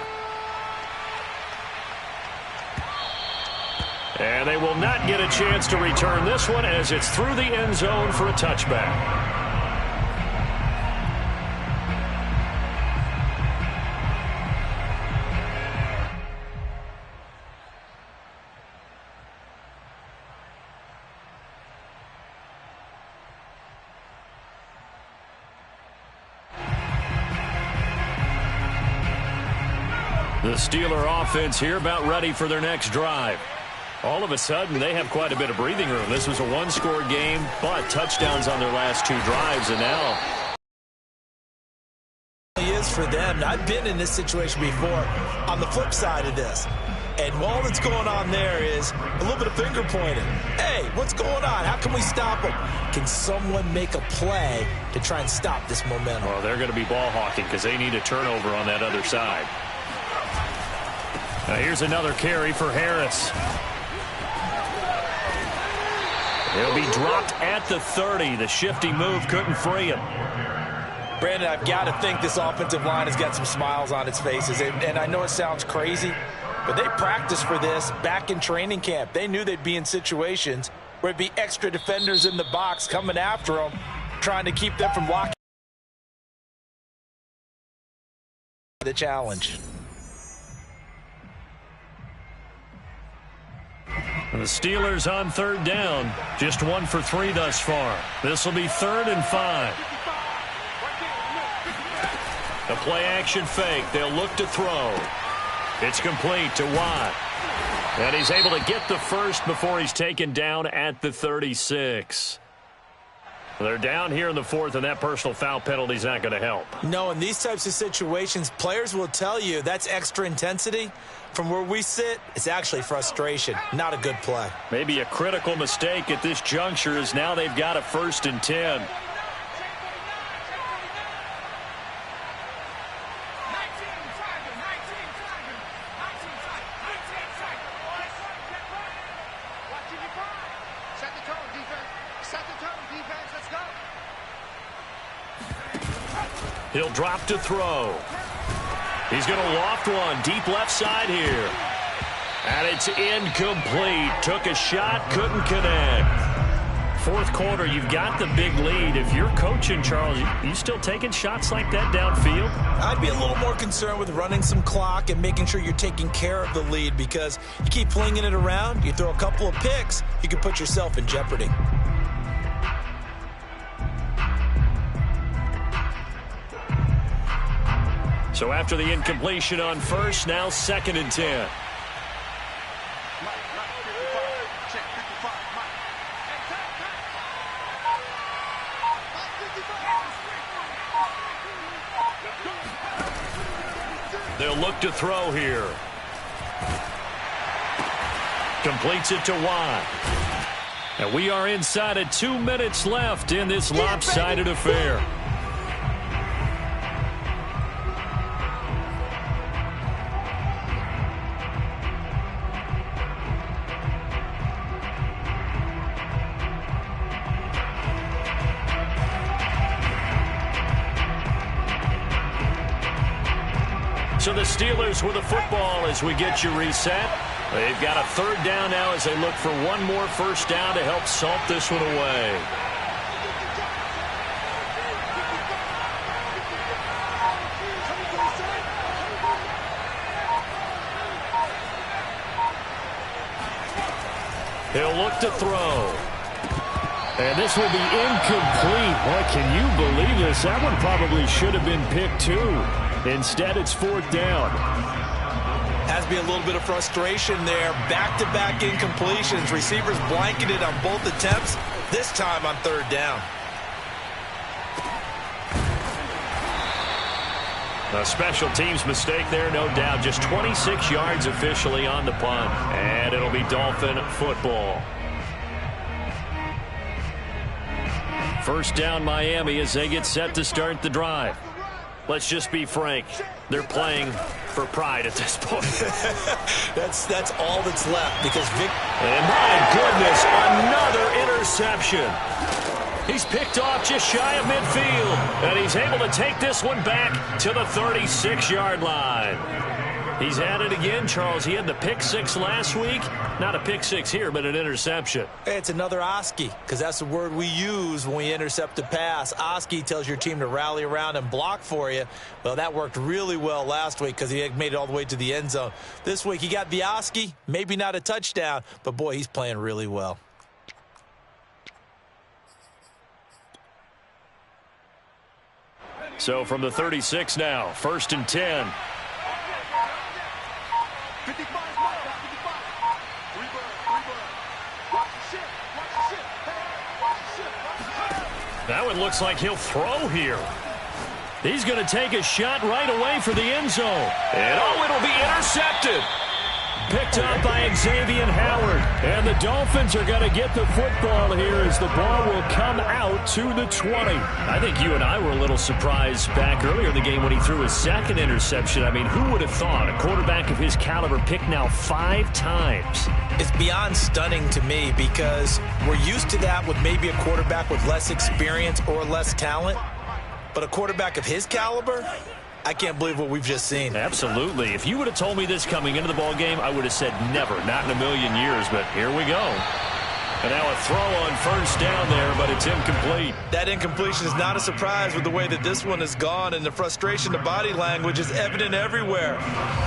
And they will not get a chance to return this one as it's through the end zone for a touchback. The Steeler offense here about ready for their next drive. All of a sudden, they have quite a bit of breathing room. This was a one-score game, but touchdowns on their last 2 drives, and now It is for them. I've been in this situation before on the flip side of this. And all that's going on there is a little bit of finger pointing. Hey, what's going on? How can we stop them? Can someone make a play to try and stop this momentum? Well, they're going to be ball hawking because they need a turnover on that other side. Now here's another carry for Harris. He'll be dropped at the 30. The shifty move couldn't free him. Brandon, I've got to think this offensive line has got some smiles on its faces. And I know it sounds crazy, but they practiced for this back in training camp. They knew they'd be in situations where there'd be extra defenders in the box coming after them, trying to keep them from locking the challenge. And the Steelers on third down, just 1 for 3 thus far. This will be 3rd and 5. A play-action fake. They'll look to throw. It's complete to Watt. And he's able to get the first before he's taken down at the 36. They're down here in the 4th, and that personal foul penalty is not going to help. No, in these types of situations, players will tell you that's extra intensity. From where we sit, it's actually frustration, not a good play. Maybe a critical mistake at this juncture is now they've got a 1st and 10. He'll drop to throw. He's going to loft one deep left side here. And it's incomplete. Took a shot, couldn't connect. 4th quarter, you've got the big lead. If you're coaching, Charles, you still taking shots like that downfield? I'd be a little more concerned with running some clock and making sure you're taking care of the lead, because you keep flinging it around, you throw a couple of picks, you can put yourself in jeopardy. So after the incompletion on 1st, now 2nd and 10. They'll look to throw here. Completes it to Watt. And we are inside of 2 minutes left in this lopsided affair. So the Steelers with the football as we get you reset. They've got a 3rd down now as they look for one more 1st down to help salt this one away. He'll look to throw. And this will be incomplete. Boy, can you believe this? That one probably should have been picked too. Instead, it's 4th down. Has to be a little bit of frustration there. Back-to-back incompletions. Receivers blanketed on both attempts, this time on 3rd down. A special teams mistake there, no doubt. Just 26 yards officially on the punt. And it'll be Dolphin football. 1st down Miami as they get set to start the drive. Let's just be frank. They're playing for pride at this point. That's all that's left, because And my goodness, another interception. He's picked off just shy of midfield. And he's able to take this one back to the 36-yard line. He's at it again, Charles. He had the pick 6 last week. Not a pick 6 here, but an interception. It's another Oski, because that's the word we use when we intercept a pass. Oski tells your team to rally around and block for you. Well, that worked really well last week because he had made it all the way to the end zone. This week he got the Oski, maybe not a touchdown, but boy, he's playing really well. So from the 36 now, 1st and 10. Now it looks like he'll throw here. He's going to take a shot right away for the end zone. And oh, it'll be intercepted. Picked up by Xavier Howard. And the Dolphins are going to get the football here as the ball will come out to the 20. I think you and I were a little surprised back earlier in the game when he threw his 2nd interception. I mean, who would have thought a quarterback of his caliber picked now 5 times? It's beyond stunning to me, because we're used to that with maybe a quarterback with less experience or less talent. But a quarterback of his caliber, I can't believe what we've just seen. Absolutely. If you would have told me this coming into the ball game, I would have said never, not in a million years, but here we go. And now a throw on first down there, but it's incomplete. That incompletion is not a surprise with the way that this one has gone, and the frustration, the body language is evident everywhere.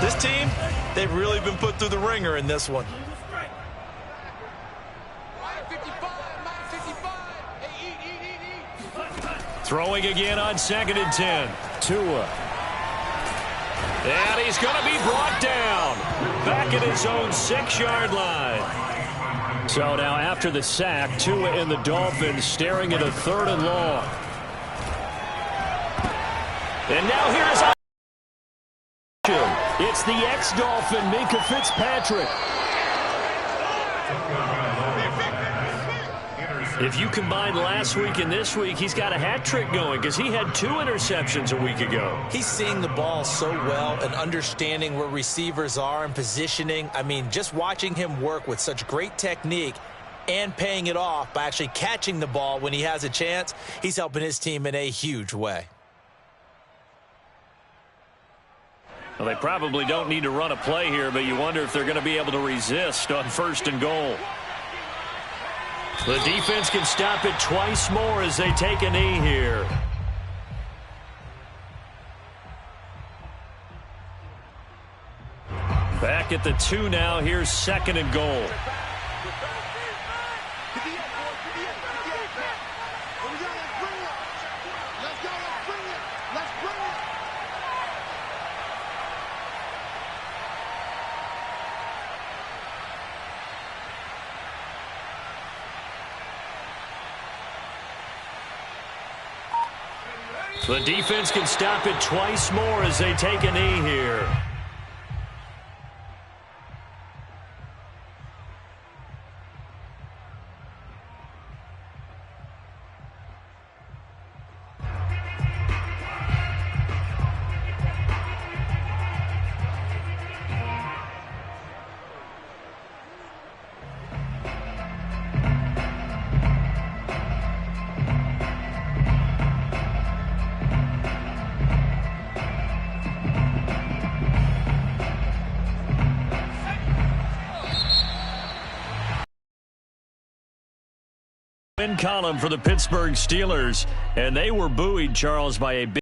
This team, they've really been put through the ringer in this one. Throwing again on 2nd and 10. Tua. And he's going to be brought down. Back at his own 6-yard line. So now after the sack, Tua and the Dolphins staring at a 3rd and long. And now here's it's the ex-Dolphin, Minkah Fitzpatrick. If you combine last week and this week, he's got a hat trick going because he had 2 interceptions a week ago. He's seeing the ball so well and understanding where receivers are and positioning. I mean, just watching him work with such great technique and paying it off by actually catching the ball when he has a chance, he's helping his team in a huge way. Well, they probably don't need to run a play here, but you wonder if they're going to be able to resist on 1st and goal. The defense can stop it twice more as they take a knee here. Back at the 2 now. Here's 2nd and goal. The defense can stop it twice more as they take a knee here. Win column for the Pittsburgh Steelers, and they were buoyed, Charles, by a big